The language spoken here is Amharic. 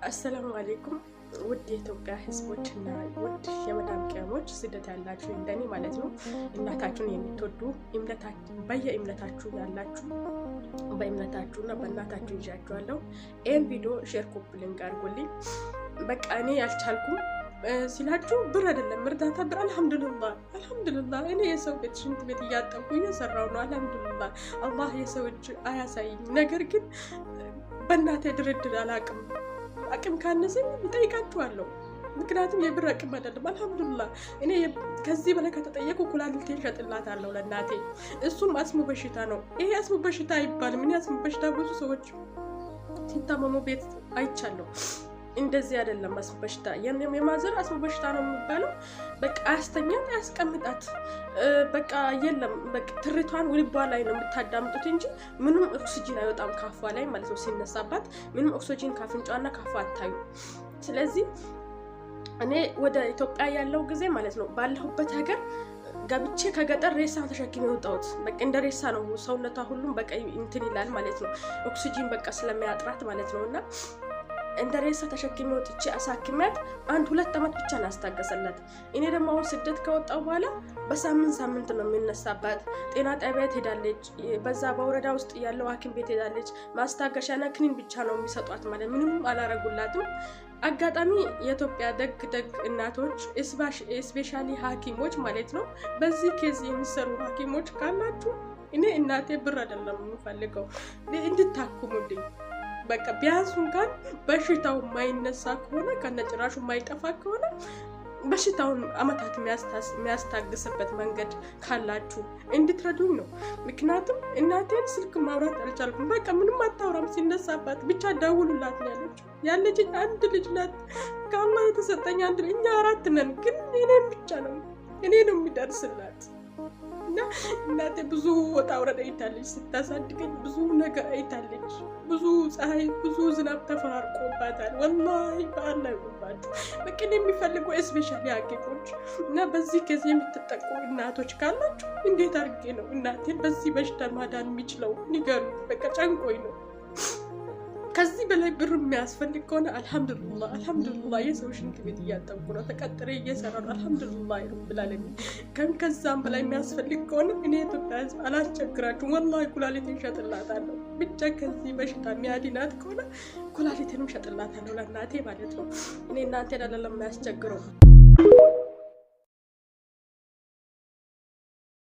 السلام عليكم ودي ኢትዮጵያ ህዝቦችና ውድ የመዳም ቅመሞች ስደት ያላችሁ እንደኔ ማለት ነው እናታችሁን የምትወዱ በየእምነታችሁ ያላችሁ በእምነታችሁና በእናታችሁ ይዣችኋለሁ ይሄን ቪዲዮ ሼር ኮፒ ሊንክ አድርጉልኝ በቃ እኔ ያልቻልኩም ሲላችሁ ብር አይደለም እርዳታ ብር አልহামዱሊላህ እኔ የሰው ቤት ሽንት ቤት እያጠብኩ እየሰራው ነው አልহামዱሊላህ አላህ የሰው እጅ አያሳይኝ ነገር ግን በእናቴ ድርድር አቅም ካነሰኝ እጠይቃችኋለሁ ምክንያቱም የብር አቅም አይደለም አልহামዱሊላህ እኔ ከዚህ በላይ ከተጠየቁ ኩላሊቴን ሸጥላታለሁ ለእናቴ እሱም አስሙ በሽታ ነው ይሄ አስሙ በሽታ አይባልም ምን አስሙ በሽታ ብዙ ሰዎች ሲታመሙ ቤት አይቻለሁ እንደዚህ አይደለም አስሙ በሽታ የማዘር አስሙ በሽታ ነው የሚባለው በቃ አስተኛት ያስቀምጣት በቃ የለም በቃ ትርቷን ወልባ ላይ ነው የምታዳምጡት እንጂ ምንም ኦክሲጅን አይወጣም ካፏ ላይ ማለት ነው ሲነሳባት ምንም ኦክሲጅን ካፍንጫና ካፏ አታዩ ስለዚህ እኔ ወደ ኢትዮጵያ ያለው ጊዜ ማለት ነው ባለሁበት ሀገር ጋብቼ ከገጠር ሬሳ ተሸክሜ ወጣሁት በቃ እንደ ሬሳ ነው ሰውነቷ ሁሉም በቃ እንትን ይላል ማለት ነው ኦክሲጅን በቃ ስለሚያጥራት ማለት ነውና እንደ ሬሳ ተሸክሜ ወጥቼ አሳክሜት አንድ ሁለት አመት ብቻ ናስታገሰላት እኔ ደግሞ አሁን ስደት ከወጣው በኋላ በሳምንት ነው የሚነሳባት ጤና ጣቢያ ሄዳለች በዛ በወረዳ ውስጥ ያለው ሐኪም ቤት ሄዳለች ማስታገሻና ክኒን ብቻ ነው የሚሰጧት ማለት ምንም አላረጉላትም አጋጣሚ የኢትዮጵያ ደግ እናቶች ስፔሻሊ ሐኪሞች ማለት ነው በዚህ ኬዝ የሚሰሩ ሐኪሞች ካላችሁ እኔ እናቴ ብር አይደለም የምፈልገው እንድታክሙልኝ በቃ ቢያንስ እንኳን በሽታው ማይነሳ ከሆነ ከነጭራሹ ማይጠፋ ከሆነ በሽታውን አመታት የሚያስታግስበት መንገድ ካላችሁ እንድትረዱኝ ነው ምክንያቱም እናቴን ስልክ ማውራት አልቻልኩም በቃ ምንም አታውራም ሲነሳባት ብቻ ደውሉላት ያለች አንድ ልጅ ናት ከአላህ የተሰጠኝ አንድ እኛ አራት ነን ግን እኔን ብቻ ነው እኔ ነው የሚደርስላት እናቴ ብዙ ወጣ ወረደ አይታለች ስታሳድገኝ ብዙ ነገር አይታለች ብዙ ፀሐይ ብዙ ዝናብ ተፈራርቆባታል ወላሂ በአላህ ይባርካችሁ በቃ የሚፈልገው ስፔሻሊ ሐኪሞች እና በዚህ ኬዝ የምትጠቁ እናቶች ካላችሁ እንዴት አድርጌ ነው እናቴን በዚህ በሽታ ማዳን የሚችለው ንገሩ በቃ ጨንቆኝ ነው ከዚህ በላይ ብር የሚያስፈልግ ከሆነ አልহামዱሊላህ የሰው ሽንት ቤት እያጠብኩ ነው ተቀጥሬ እየሰራሁ ነው አልহামዱሊላህ ረብል ዓለሚን ከዛም በላይ የሚያስፈልግ ከሆነ እኔ ኢትዮጵያ አላስቸግራችሁም ወላሂ ኩላሊቴን ሸጥላታለሁ ብቻ ከዚህ በሽታ የሚያድናት ከሆነ ኩላሊቴንም ሸጥላታለሁ ለእናቴ ማለት ነው እኔ እናቴን አይደለም የሚያስቸግረው